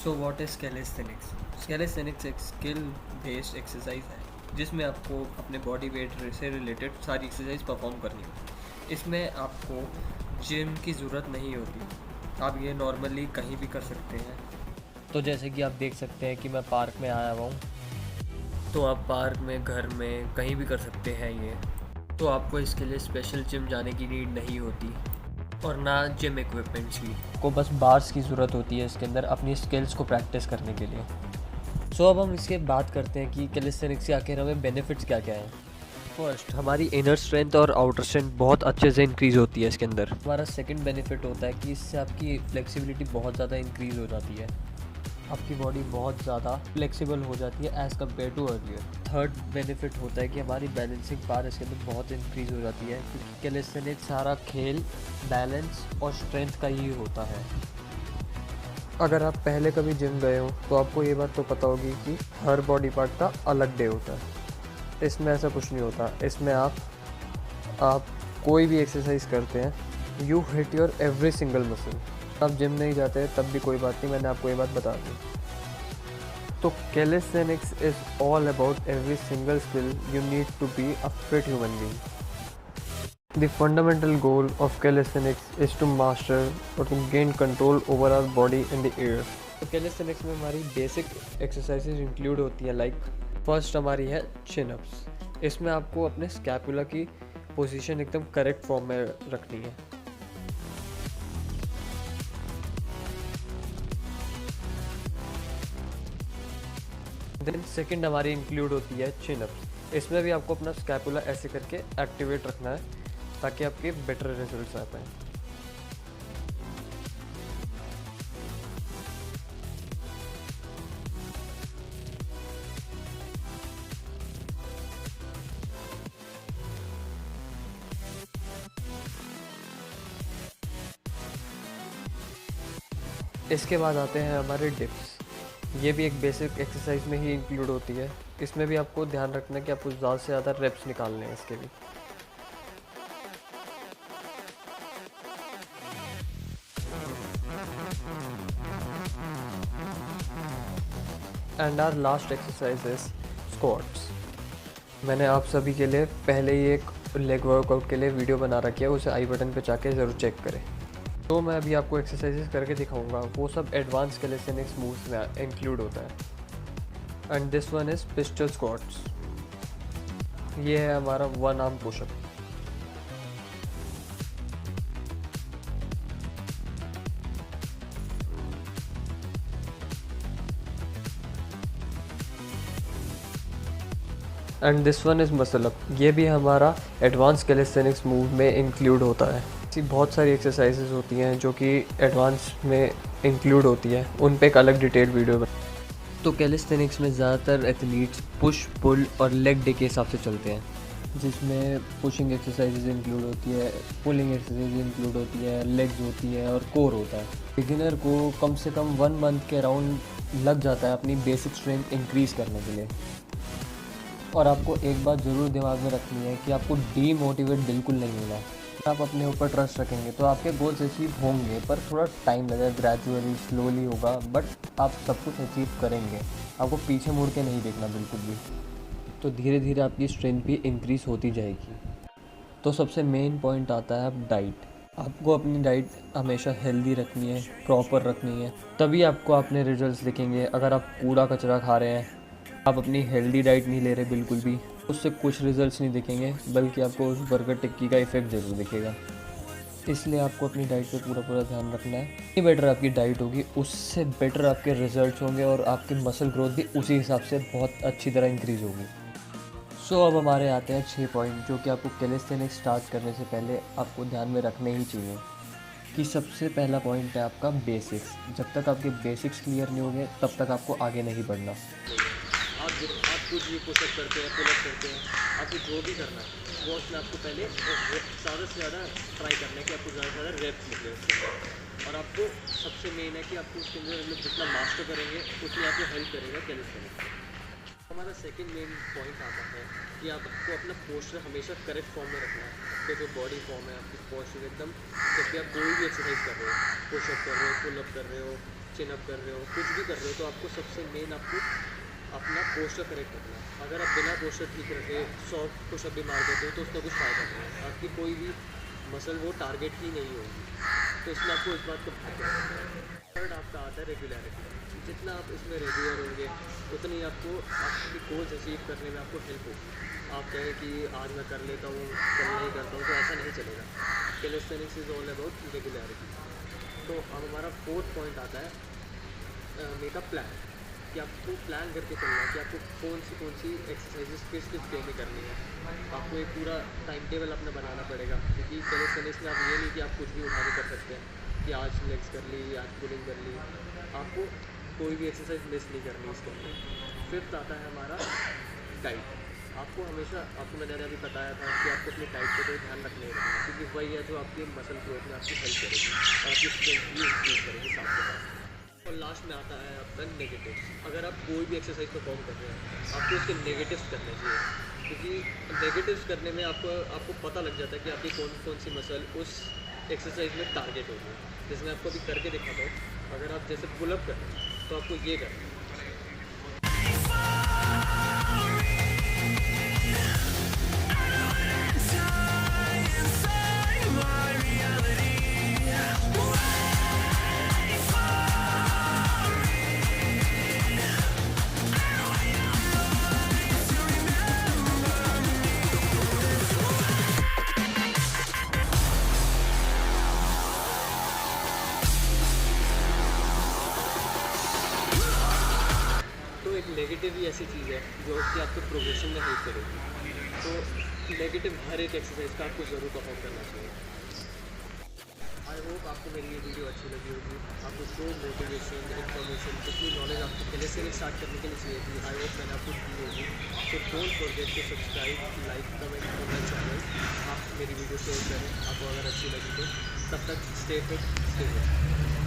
So what is calisthenics? Calisthenics एक skill based exercise है जिसमें आपको अपने बॉडी वेट से रिलेटेड सारी एक्सरसाइज परफॉर्म करनी होती। इसमें आपको जिम की ज़रूरत नहीं होती, आप ये नॉर्मली कहीं भी कर सकते हैं। तो जैसे कि आप देख सकते हैं कि मैं पार्क में आया हुआ हूँ, तो आप पार्क में, घर में, कहीं भी कर सकते हैं ये। तो आपको इसके लिए स्पेशल जिम जाने की नीड नहीं होती और ना जिम इक्विपमेंट्स की। को बस बार्स की ज़रूरत होती है इसके अंदर अपनी स्किल्स को प्रैक्टिस करने के लिए। सो अब हम इसके बात करते हैं कि कैलिस्थेनिक्स के आखिर हमें बेनिफिट्स क्या क्या हैं। फर्स्ट, हमारी इनर स्ट्रेंथ और आउटर स्ट्रेंथ बहुत अच्छे से इंक्रीज़ होती है इसके अंदर। हमारा सेकंड बेनिफिट होता है कि इससे आपकी फ्लेक्सिबिलिटी बहुत ज़्यादा इंक्रीज़ हो जाती है, आपकी बॉडी बहुत ज़्यादा फ्लेक्सिबल हो जाती है as compared to earlier. Third benefit होता है कि हमारी बैलेंसिंग पावर इसके अंदर बहुत इंक्रीज़ हो जाती है, क्योंकि कैलिस्थेनिक्स सारा खेल बैलेंस और स्ट्रेंथ का ही होता है। अगर आप पहले कभी जिम गए हो तो आपको ये बात तो पता होगी कि हर बॉडी पार्ट का अलग डे होता है। इसमें ऐसा कुछ नहीं होता। इसमें आप कोई भी एक्सरसाइज करते हैं, you hit your every single muscle. आप जिम नहीं जाते तब भी कोई बात नहीं, मैंने आपको ये बात बता दी। तो calisthenics is all about every single skill you need to be a fit human being. The fundamental goal of calisthenics is to master or to gain control over our body in the air. तो calisthenics में हमारी basic exercises include होती है। Like first हमारी है chin ups. इसमें आपको अपने स्कैपुला की पोजीशन एकदम करेक्ट फॉर्म में रखनी है। देन सेकंड हमारी इंक्लूड होती है चिन अप्स। इसमें भी आपको अपना स्कैपुला ऐसे करके एक्टिवेट रखना है ताकि आपके बेटर रिजल्ट्स आ पाए। इसके बाद आते हैं हमारे डिप्स। ये भी एक बेसिक एक्सरसाइज में ही इंक्लूड होती है। इसमें भी आपको ध्यान रखना है कि आपको ज़्यादा से ज़्यादा रेप्स निकालने हैं इसके भी। And our last exercise is squats. मैंने आप सभी के लिए पहले ही एक लेग वर्कआउट के लिए वीडियो बना रखी है, उसे आई बटन पे जाके ज़रूर चेक करें। तो मैं अभी आपको एक्सरसाइजेस करके दिखाऊंगा, वो सब एडवांस कैलिस्थेनिक्स मूव्स में इंक्लूड होता है। And this one is pistol squats. ये है हमारा one arm pushup. And this one is muscle up. ये भी हमारा एडवांस कैलिस्थेनिक्स मूव में इंक्लूड होता है। ऐसी बहुत सारी एक्सरसाइजेज होती हैं जो कि एडवांस में इंक्लूड होती है, उन पे एक अलग डिटेल वीडियो बना। तो कैलिस्थेनिक्स में ज़्यादातर एथलीट्स पुश, पुल और लेग डे के हिसाब से चलते हैं, जिसमें पुशिंग एक्सरसाइजेज इंक्लूड होती है, पुलिंग एक्सरसाइज इंक्लूड होती है, लेग्स होती है और कोर होता है। बिगिनर को कम से कम 1 मंथ के अराउंड लग जाता है अपनी बेसिक स्ट्रेंथ इंक्रीज़ करने के लिए। और आपको एक बात ज़रूर दिमाग में रखनी है कि आपको डीमोटिवेट बिल्कुल नहीं होना है। आप अपने ऊपर ट्रस्ट रखेंगे तो आपके गोल्स अचीव होंगे, पर थोड़ा टाइम लगेगा, ग्रेजुअली स्लोली होगा, बट आप सब कुछ अचीव करेंगे। आपको पीछे मुड़ के नहीं देखना बिल्कुल भी। तो धीरे धीरे आपकी स्ट्रेंथ भी इंक्रीज़ होती जाएगी। तो सबसे मेन पॉइंट आता है अब डाइट। आपको अपनी डाइट हमेशा हेल्दी रखनी है, प्रॉपर रखनी है, तभी आपको अपने रिजल्ट्स दिखेंगे। अगर आप कूड़ा कचरा खा रहे हैं, आप अपनी हेल्दी डाइट नहीं ले रहे बिल्कुल भी, उससे कुछ रिजल्ट्स नहीं दिखेंगे, बल्कि आपको उस बर्गर टिक्की का इफ़ेक्ट ज़रूर दिखेगा। इसलिए आपको अपनी डाइट पे पूरा ध्यान रखना है। जितनी बेटर आपकी डाइट होगी, उससे बेटर आपके रिजल्ट्स होंगे और आपकी मसल ग्रोथ भी उसी हिसाब से बहुत अच्छी तरह इंक्रीज़ होगी। सो अब हमारे आते हैं 6 पॉइंट जो कि आपको कैलिस्थेनिक्स स्टार्ट करने से पहले आपको ध्यान में रखने ही चाहिए। कि सबसे पहला पॉइंट है आपका बेसिक्स। जब तक आपके बेसिक्स क्लियर नहीं होंगे तब तक आपको आगे नहीं बढ़ना। आप कुछ भी पुशअप करते हैं, पुलअप करते हैं, आपको जो भी करना है वो उसमें आपको पहले ज़्यादा से ज़्यादा ट्राई करना है कि आपको ज़्यादा से ज़्यादा रेप्स निकले उसके अंदर। और आपको सबसे मेन है कि आपको उसके अंदर मतलब जितना मास्टर करेंगे उतनी आपको हेल्प करेगा कैलिस्थेनिक्स। हमारा सेकंड मेन पॉइंट आता है कि आपको अपना पोस्चर हमेशा करेक्ट फॉर्म में रखना है। तो जो बॉडी फॉर्म है आपकी पोस्चर एकदम, जब भी आप कोई भी एक्सरसाइज कर रहे हो, पुशअप कर रहे हो, पुलअप कर रहे हो, चिनअप कर रहे हो, कुछ भी कर रहे हो, तो आपको सबसे मेन आपको अपना पोस्चर करेक्ट रखना है। अगर आप बिना पोस्चर ठीक रखे 100 पुशअप भी मार देते हो तो उसका कुछ फ़ायदा नहीं है, आपकी कोई भी मसल वो टारगेट ही नहीं होगी। तो इसमें आपको इस बात को ध्यान रखना है। थर्ड आपका आता है रेगुलरिटी। जितना आप इसमें रेगुलर होंगे उतनी आपको आपकी गोल्स अचीव करने में आपको हेल्प होगी। आप कहें कि आज मैं कर लेता हूँ, कल नहीं करता हूँ, तो ऐसा नहीं चलेगा। Calisthenics is all about regularity. तो अब हमारा फोर्थ पॉइंट आता है मेक अ प्लान, कि आपको प्लान करके चलना है कि आपको कौन सी एक्सरसाइजेस किस डे में करनी है। आपको एक पूरा टाइम टेबल अपना बनाना पड़ेगा, क्योंकि कैलिस्थेनिक्स में आप ये नहीं कि आप कुछ भी उठा के कर सकते हैं कि आज लेग्स कर ली, आज पुलिंग कर ली। आपको कोई भी एक्सरसाइज मिस नहीं करनी इसके अंदर। फिफ्थ आता है हमारा डाइट। आपको हमेशा, आपको मैंने अभी बताया था कि आपको अपनी डाइट पे कोई ध्यान रखने रखना है, क्योंकि वही है जो आपकी मसल ग्रोथ में आपकी हेल्प करेगी और आपकी स्ट्रेंथ भी इंक्रीज करेगी साथ के साथ। और लास्ट में आता है आपका नेगेटिव्स। अगर आप कोई भी एक्सरसाइज परफॉर्म कर रहे हैं, आपको उसके नेगेटिव्स करने चाहिए, क्योंकि नेगेटिव्स करने में आपको पता लग जाता है कि आपकी कौन सी मसल उस एक्सरसाइज में टारगेट होगी। जैसे मैं आपको अभी करके दिखाता हूँ। अगर आप जैसे पुलअप कर रहे हैं तो आपको ये करना है। तो एक नेगेटिव ही ऐसी चीज़ है जो कि आपको प्रोग्रेशन में हेल्प करेगी। तो नेगेटिव हर एक एक्सरसाइज का आपको ज़रूर परफॉर्म करना चाहिए। आई होप आपको मेरी ये वीडियो अच्छी लगी होगी। आपको जो मोटिवेशन, इन्फॉर्मेशन, जितनी नॉलेज आपको कैलिस्थेनिक्स स्टार्ट करने के लिए चाहिए थी, आई होप मैंने आपको दी होगी। तो don't forget to subscribe, like, comment on my channel. आप मेरी वीडियो शेयर करें, आपको अगर अच्छी लगी तो। तब तक स्टे फिट, स्टे हिट।